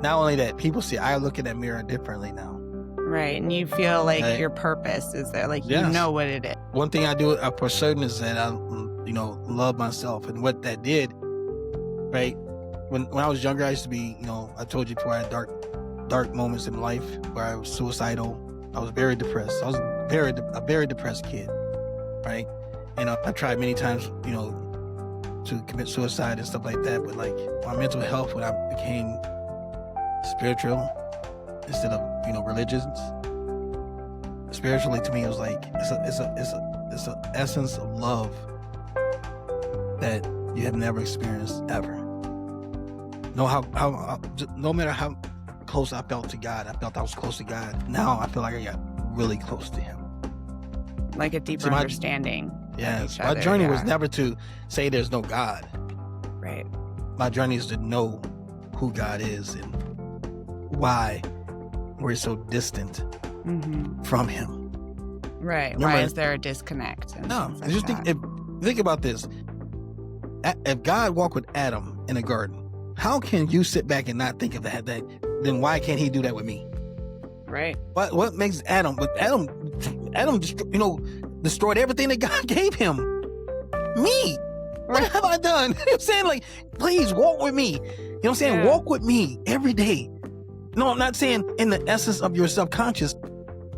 Not only that, people see, I look in that mirror differently now. Right, and you feel like your purpose is there, like you know what it is. One thing I do for certain is that I, love myself, and what that did, right? When I was younger, I used to be, I told you before, I had dark moments in life where I was suicidal. I was very depressed. I was a very depressed kid, right? And I tried many times, to commit suicide and stuff like that. But like, my mental health, when I became spiritual instead of religious, spiritually, to me, it was like it's an essence of love that you have never experienced ever. No matter how close I felt to God, I felt I was close to God. Now I feel like I got really close to Him, like a deeper understanding. Yes, my journey was never to say there's no God. Right. My journey is to know who God is and why we're so distant from Him. Right. Remember, why is there a disconnect? No, just think about this. If God walked with Adam in a garden, how can you sit back and not think of that? Then why can't He do that with me? Right. What makes Adam? But Adam, destroyed everything that God gave him. Me. What have I done? You know what I'm saying? Like, please walk with me. You know what I'm saying? Yeah. Walk with me every day. No, I'm not saying in the essence of your subconscious.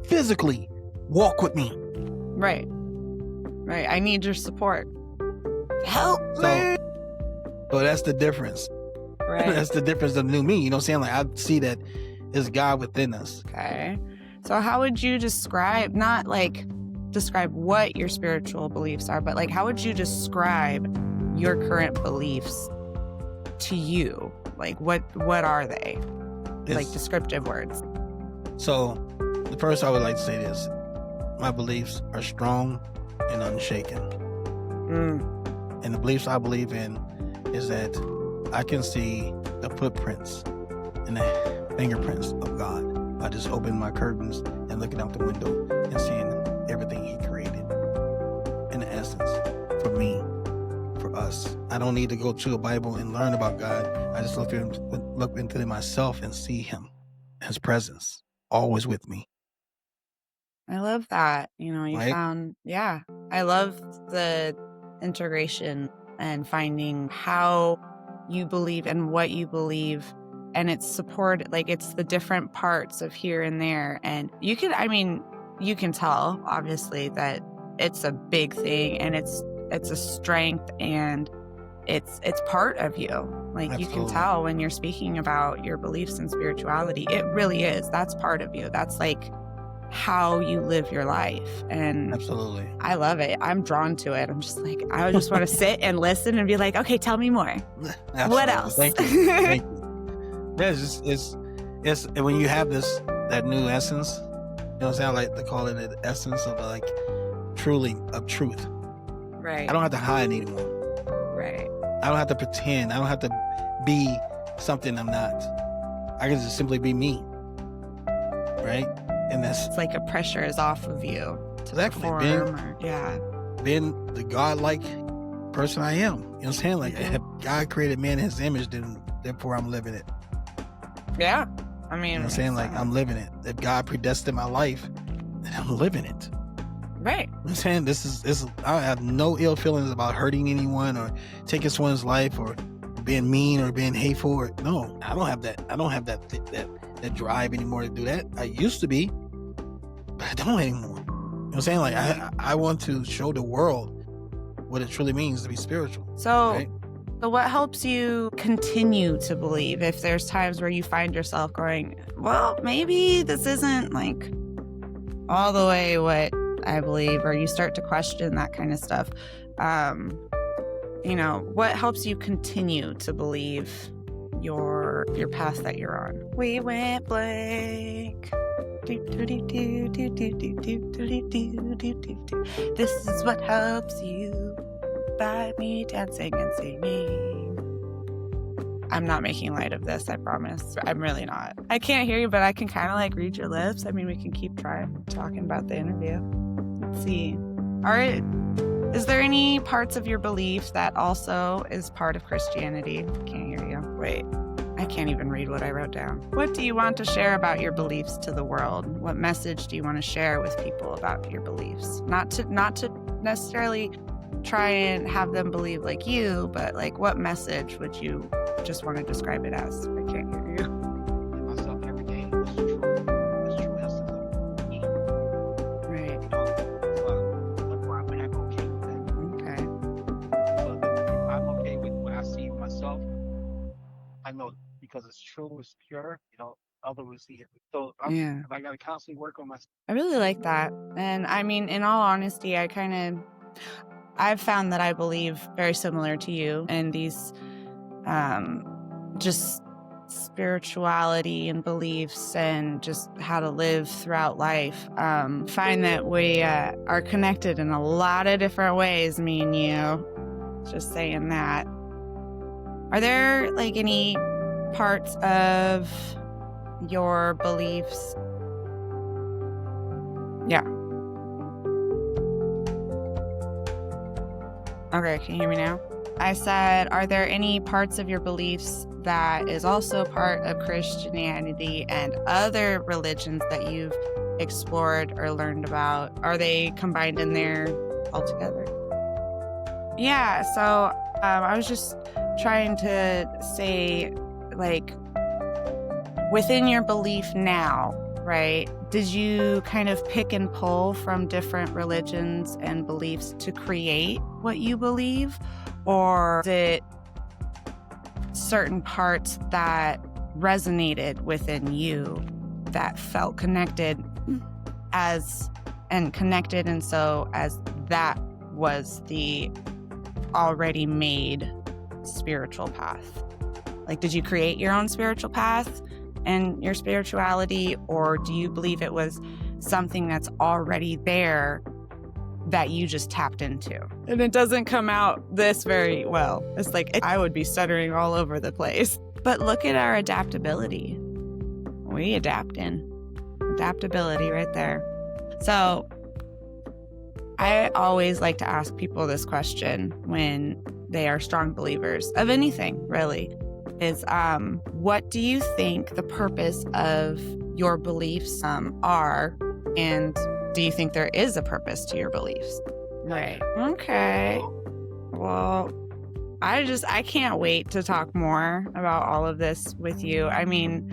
Physically, walk with me. Right. Right. I need your support. Help me. So that's the difference. Right. That's the difference of the new me. You know what I'm saying? Like, I see that it's God within us. Okay. So how would you describe, not like describe what your spiritual beliefs are, but like how would you describe your current beliefs to you? Like, what are they? Like It's- descriptive words. So, the first I would like to say this: my beliefs are strong and unshaken, and the beliefs I believe in is that I can see the footprints and the fingerprints of God by just opening my curtains and looking out the window and seeing everything He created. In essence, for me, for us, I don't need to go to a Bible and learn about God. I just look into Him myself and see Him, His presence, always with me. I love that. You Right? found, I love the integration and finding how you believe and what you believe. And it's support, like it's the different parts of here and there. And you can tell obviously that it's a big thing and it's a strength and it's part of you. Like Absolutely. You can tell when you're speaking about your beliefs and spirituality, it really is. That's part of you. That's like how you live your life. And Absolutely. I love it. I'm drawn to it. I'm just like, I just want to sit and listen and be like, okay, tell me more. Absolutely. What else? Thank you. Thank you. Yeah, it's and when you have that new essence, what I'm saying? Like they call it an essence of like of truth. Right. I don't have to hide anymore. Right. I don't have to pretend. I don't have to be something I'm not. I can just simply be me. Right? And that's It's like a pressure is off of you to exactly perform. being the godlike person I am. You know what I'm saying? Like if God created man in His image, then therefore I'm living it. Yeah. I mean, You know what I'm saying? Like I'm living it. If God predestined my life, then I'm living it. right. You know what I'm saying? This is I have no ill feelings about hurting anyone or taking someone's life or being mean or being hateful or no. I don't have that. I don't have that drive anymore to do that. I used to be, but I don't anymore. You know what I'm saying? Like I want to show the world what it truly means to be spiritual. So, Right? so what helps you continue to believe if there's times where you find yourself going, well, maybe this isn't like all the way what I believe, or you start to question that kind of stuff. What helps you continue to believe your path that you're on? We went blank. This is what helps you by me dancing and singing. I'm not making light of this, I promise. I'm really not. I can't hear you, but I can kind of like read your lips. I mean, we can keep talking about the interview. Let's see. All right. Is there any parts of your belief that also is part of Christianity? Can't hear you. Wait. I can't even read what I wrote down. What do you want to share about your beliefs to the world? What message do you want to share with people about your beliefs? Not to necessarily try and have them believe like you, but like what message would you just want to describe it as? I can't hear you. Myself every day is true essence of me. Right. Therefore I'm okay with that. Okay. So if I'm okay with what I see myself, I know because it's true, it's pure, others will see it. So Yeah. I got to constantly work on myself. I really like that. And I mean, in all honesty, I've found that I believe very similar to you in these just spirituality and beliefs and just how to live throughout life. Find that we are connected in a lot of different ways, me and you. Just saying that. Are there like any parts of your beliefs? Yeah. Okay, can you hear me now? I said, are there any parts of your beliefs that is also part of Christianity and other religions that you've explored or learned about? Are they combined in there altogether? Yeah, so I was just trying to say, like, within your belief now, right? Did you kind of pick and pull from different religions and beliefs to create what you believe? Or is it certain parts that resonated within you that felt connected and so as that was the already made spiritual path? Like, did you create your own spiritual path and your spirituality, or do you believe it was something that's already there that you just tapped into? And it doesn't come out this very well. It's like, I would be stuttering all over the place. But look at our adaptability. We adapt in. Adaptability right there. So I always like to ask people this question when they are strong believers of anything, really, is what do you think the purpose of your beliefs are? And do you think there is a purpose to your beliefs? Right. Okay. Well, I can't wait to talk more about all of this with you. I mean,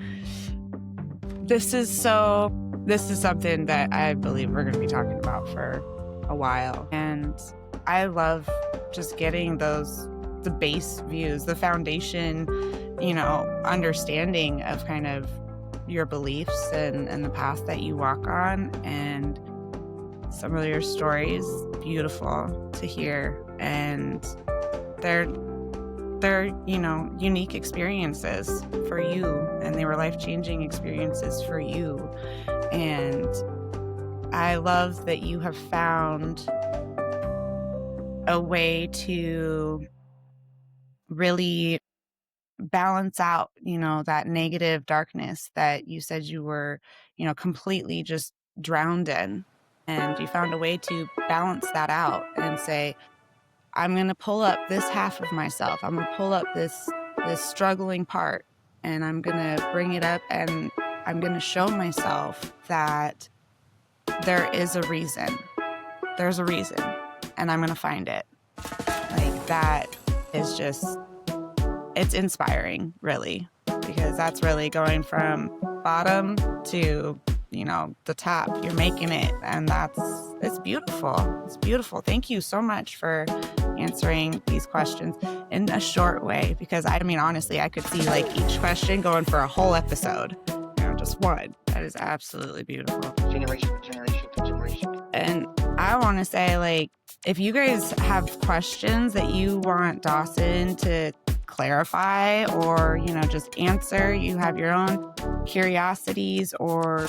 this is something that I believe we're going to be talking about for a while. And I love just getting the base views, the foundation, understanding of kind of your beliefs and the path that you walk on. And some of your stories, beautiful to hear. And they're unique experiences for you, and they were life-changing experiences for you. And I love that you have found a way to really balance out, that negative darkness that you said you were, completely just drowned in. And you found a way to balance that out and say, I'm going to pull up this half of myself. I'm going to pull up this struggling part, and I'm going to bring it up, and I'm going to show myself that there is a reason. There's a reason, and I'm going to find it. Like, that is just, it's inspiring, really, because that's really going from bottom to, the top. You're making it, and it's beautiful. It's beautiful. Thank you so much for answering these questions in a short way, because honestly, I could see like each question going for a whole episode, just one. That is absolutely beautiful. Generation to generation to generation. And I want to say, like, if you guys have questions that you want Dawson to clarify or, just answer, you have your own curiosities or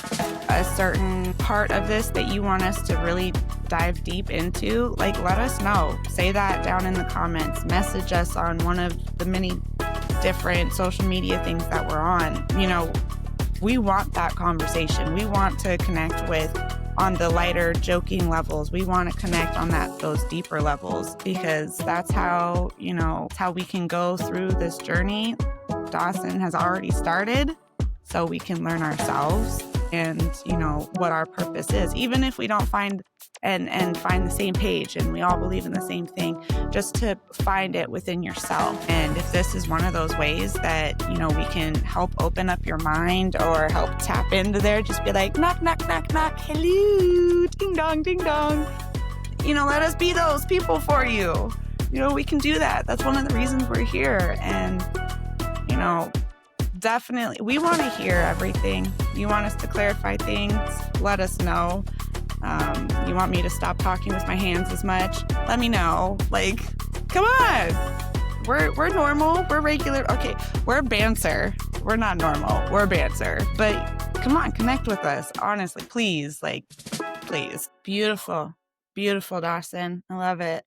a certain part of this that you want us to really dive deep into, like, let us know. Say that down in the comments. Message us on one of the many different social media things that we're on. We want that conversation. We want to connect with on the lighter, joking levels. We want to connect on those deeper levels, because that's how, how we can go through this journey. Dawson has already started, so we can learn ourselves and, what our purpose is. Even if we don't find and find the same page and we all believe in the same thing, just to find it within yourself. And if this is one of those ways that, we can help open up your mind or help tap into there, just be like, knock, knock, knock, knock, hello, ding dong, ding dong. Let us be those people for you. We can do that. That's one of the reasons we're here. And, definitely, we want to hear everything. You want us to clarify things, let us know. You want me to stop talking with my hands as much? Let me know. Like, come on. We're normal. We're regular. Okay, we're banter. We're not normal. We're banter. But come on, connect with us. Honestly, please. Like, please. Beautiful. Beautiful, Dawson. I love it.